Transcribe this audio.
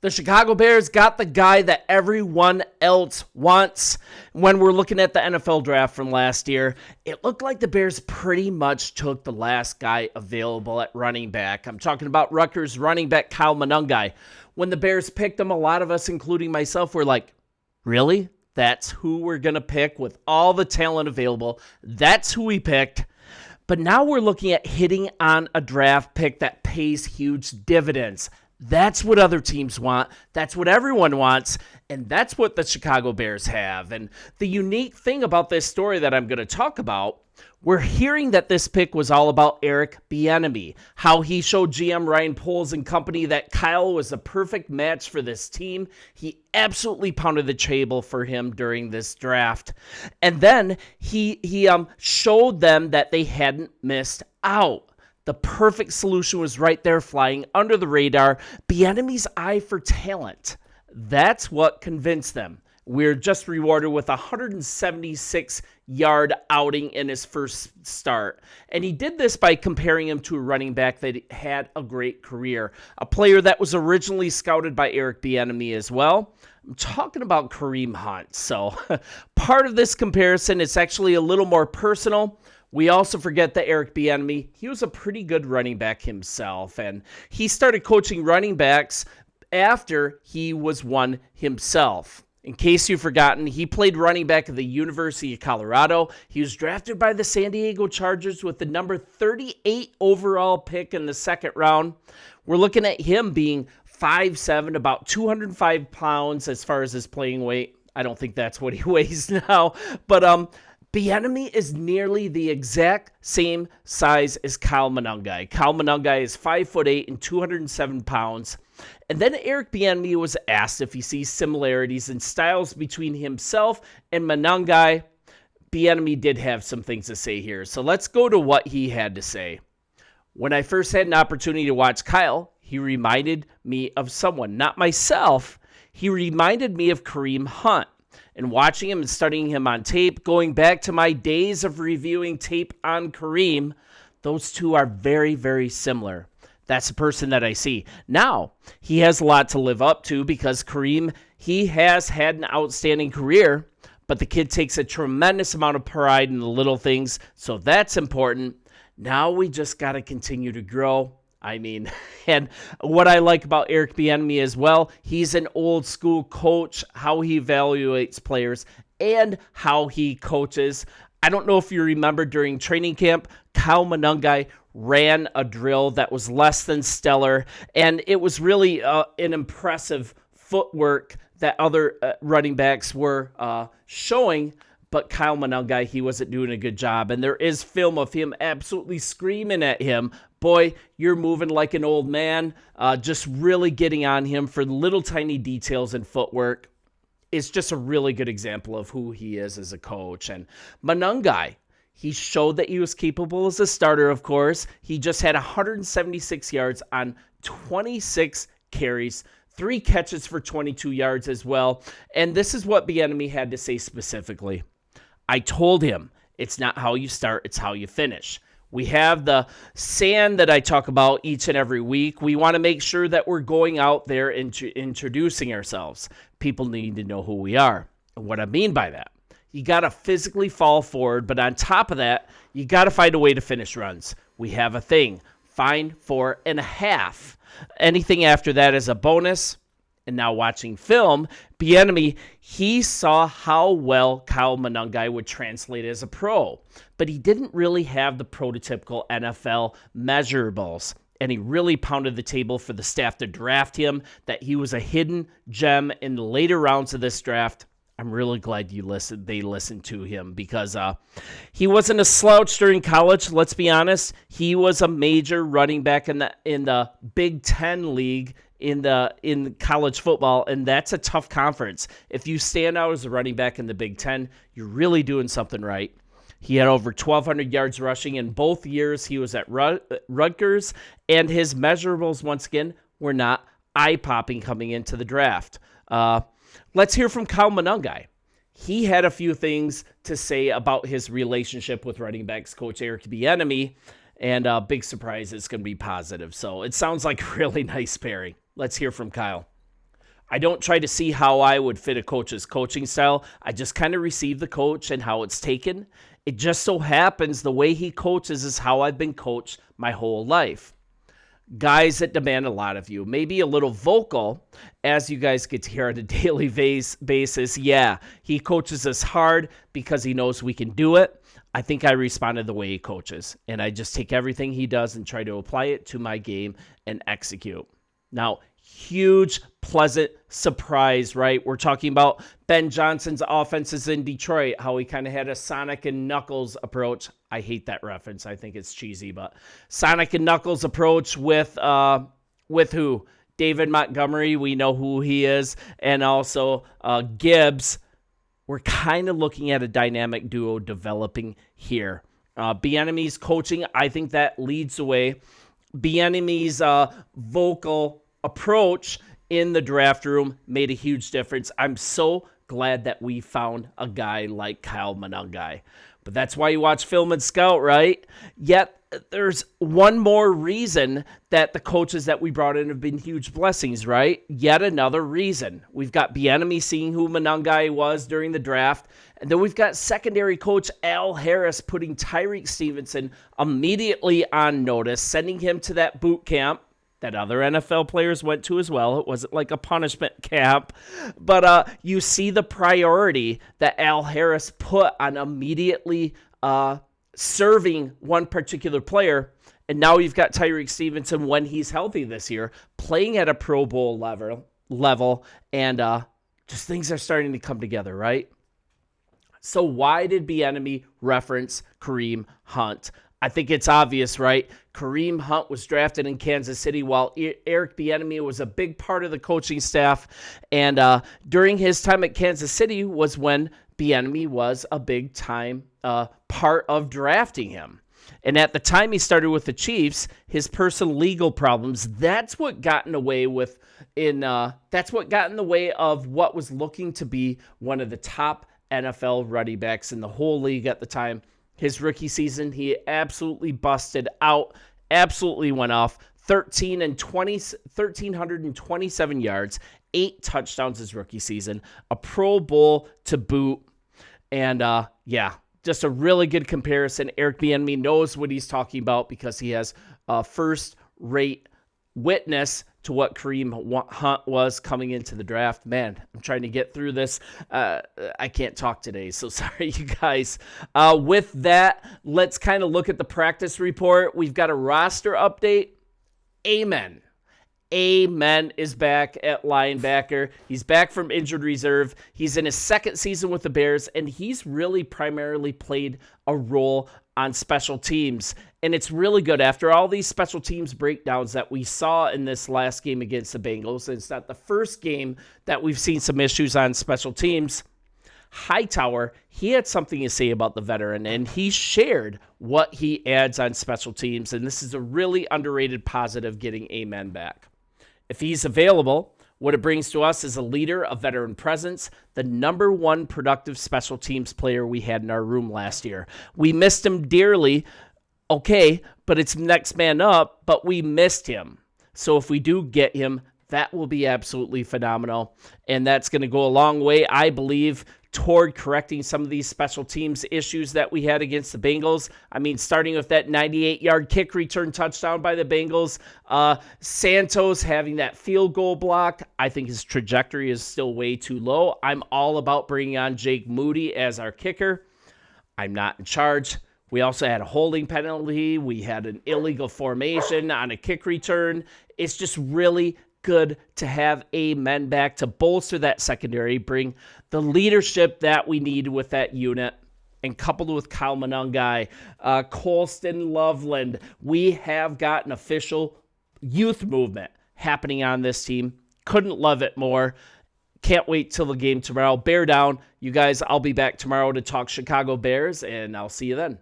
The Chicago Bears got the guy that everyone else wants. When we're looking at the NFL draft from last year, it looked like the Bears pretty much took the last guy available at running back. I'm talking about Rutgers running back Kyle Monangai. When the Bears picked him, a lot of us, including myself, were like, really? That's who we're going to pick with all the talent available. That's who we picked. But now we're looking at hitting on a draft pick that pays huge dividends. That's what other teams want. That's what everyone wants. And that's what the Chicago Bears have. And the unique thing about this story that I'm going to talk about, we're hearing that this pick was all about Eric Bieniemy, how he showed GM Ryan Poles and company that Kyle was the perfect match for this team. He absolutely pounded the table for him during this draft. And then he showed them that they hadn't missed out. The perfect solution was right there, flying under the radar. Bieniemy's eye for talent. That's what convinced them. We're just rewarded with a 176-yard outing in his first start. And he did this by comparing him to a running back that had a great career, a player that was originally scouted by Eric Bieniemy as well. I'm talking about Kareem Hunt. So part of this comparison is actually a little more personal. We also forget that Eric Bieniemy, he was a pretty good running back himself, and he started coaching running backs after he was one himself. In case you've forgotten, he played running back at the University of Colorado. He was drafted by the San Diego Chargers with the number 38 overall pick in the second round. We're looking at him being 5'7", about 205 pounds as far as his playing weight. I don't think that's what he weighs now, but Bieniemy is nearly the exact same size as Kyle Monangai. Kyle Monangai is 5'8" and 207 pounds. And then Eric Bieniemy was asked if he sees similarities in styles between himself and Monangai. Bieniemy did have some things to say here, so let's go to what he had to say. When I first had an opportunity to watch Kyle, he reminded me of someone, not myself. He reminded me of Kareem Hunt. And watching him and studying him on tape, going back to my days of reviewing tape on Kareem, those two are very, very similar. That's the person that I see. Now, he has a lot to live up to because Kareem, he has had an outstanding career, but the kid takes a tremendous amount of pride in the little things, so that's important. Now we just got to continue to grow. I mean, and what I like about Eric Bieniemy as well, he's an old school coach, how he evaluates players and how he coaches. I don't know if you remember during training camp, Kyle Monangai ran a drill that was less than stellar, and it was really an impressive footwork that other running backs were showing. But Kyle Monangai, he wasn't doing a good job. And there is film of him absolutely screaming at him, boy, you're moving like an old man. Just really getting on him for little tiny details in footwork. It's just a really good example of who he is as a coach. And Monangai, he showed that he was capable as a starter, of course. He just had 176 yards on 26 carries. 3 catches for 22 yards as well. And this is what Bieniemy had to say specifically. I told him, it's not how you start, it's how you finish. We have the sand that I talk about each and every week. We want to make sure that we're going out there and introducing ourselves. People need to know who we are. And what I mean by that, you got to physically fall forward, but on top of that, you got to find a way to finish runs. We have a thing, find 4.5. Anything after that is a bonus. And now watching film, Bieniemy, he saw how well Kyle Monangai would translate as a pro, but he didn't really have the prototypical NFL measurables. And he really pounded the table for the staff to draft him, that he was a hidden gem in the later rounds of this draft. I'm really glad they listened to him because he wasn't a slouch during college. Let's be honest. He was a major running back in the Big Ten league in college football, and that's a tough conference. If you stand out as a running back in the Big Ten, you're really doing something right. He had over 1,200 yards rushing in both years he was at Rutgers, and his measurables, once again, were not eye-popping coming into the draft. Let's hear from Kyle Monangai. He had a few things to say about his relationship with running backs coach Eric Bieniemy, and a big surprise, it's going to be positive. So it sounds like a really nice pairing. Let's hear from Kyle. I don't try to see how I would fit a coach's coaching style. I just kind of receive the coach and how it's taken. It just so happens the way he coaches is how I've been coached my whole life. Guys that demand a lot of you, maybe a little vocal, as you guys get to hear on a daily basis. Yeah, he coaches us hard because he knows we can do it. I think I responded the way he coaches, and I just take everything he does and try to apply it to my game and execute. Now, huge, pleasant surprise, right? We're talking about Ben Johnson's offenses in Detroit, how he kind of had a Sonic and Knuckles approach. I hate that reference. I think it's cheesy, but Sonic and Knuckles approach with who? David Montgomery, we know who he is, and also Gibbs. We're kind of looking at a dynamic duo developing here. Bieniemy's coaching, I think that leads the way. Bieniemy's vocal approach in the draft room made a huge difference. I'm so glad that we found a guy like Kyle Monangai. But that's why you watch film and scout, right? Yet there's one more reason that the coaches that we brought in have been huge blessings, right? Yet another reason. We've got Bieniemy seeing who Monangai was during the draft, and then we've got secondary coach Al Harris putting Tyreek Stevenson immediately on notice, sending him to that boot camp that other NFL players went to as well. It wasn't like a punishment camp. But you see the priority that Al Harris put on immediately serving one particular player. And now you've got Tyreek Stevenson, when he's healthy this year, playing at a Pro Bowl level. And just things are starting to come together, right? So why did Bieniemy reference Kareem Hunt? I think it's obvious, right? Kareem Hunt was drafted in Kansas City while Eric Bieniemy was a big part of the coaching staff. And during his time at Kansas City was when Bieniemy was a big time part of drafting him. And at the time he started with the Chiefs, his personal legal problems, that's what got in the way of what was looking to be one of the top NFL running backs in the whole league at the time. His rookie season, he absolutely busted out, absolutely went off. 1,327 yards, 8 touchdowns his rookie season, a Pro Bowl to boot. And just a really good comparison. Eric Bieniemy knows what he's talking about because he has a first-rate witness to what Kareem Hunt was coming into the draft. Man, I'm trying to get through this. I can't talk today, so sorry, you guys. With that, let's kind of look at the practice report. We've got a roster update. Amen is back at linebacker. He's back from injured reserve. He's in his second season with the Bears, and he's really primarily played a role on special teams. And it's really good. After all these special teams breakdowns that we saw in this last game against the Bengals, and it's not the first game that we've seen some issues on special teams, Hightower, he had something to say about the veteran, and he shared what he adds on special teams. And this is a really underrated positive, getting Amen back. If he's available, what it brings to us is a leader, a veteran presence, the number one productive special teams player we had in our room last year. We missed him dearly, okay, but it's next man up, but we missed him. So if we do get him, that will be absolutely phenomenal. And that's going to go a long way, I believe, toward correcting some of these special teams issues that we had against the Bengals. I mean, starting with that 98-yard kick return touchdown by the Bengals, Santos having that field goal block. I think his trajectory is still way too low. I'm all about bringing on Jake Moody as our kicker. I'm not in charge. We also had a holding penalty. We had an illegal formation on a kick return. It's just really good to have Amen back to bolster that secondary, bring the leadership that we need with that unit, and coupled with Kyle Monangai, Colston Loveland, we have got an official youth movement happening on this team. Couldn't love it more. Can't wait till the game tomorrow. Bear down. You guys, I'll be back tomorrow to talk Chicago Bears, and I'll see you then.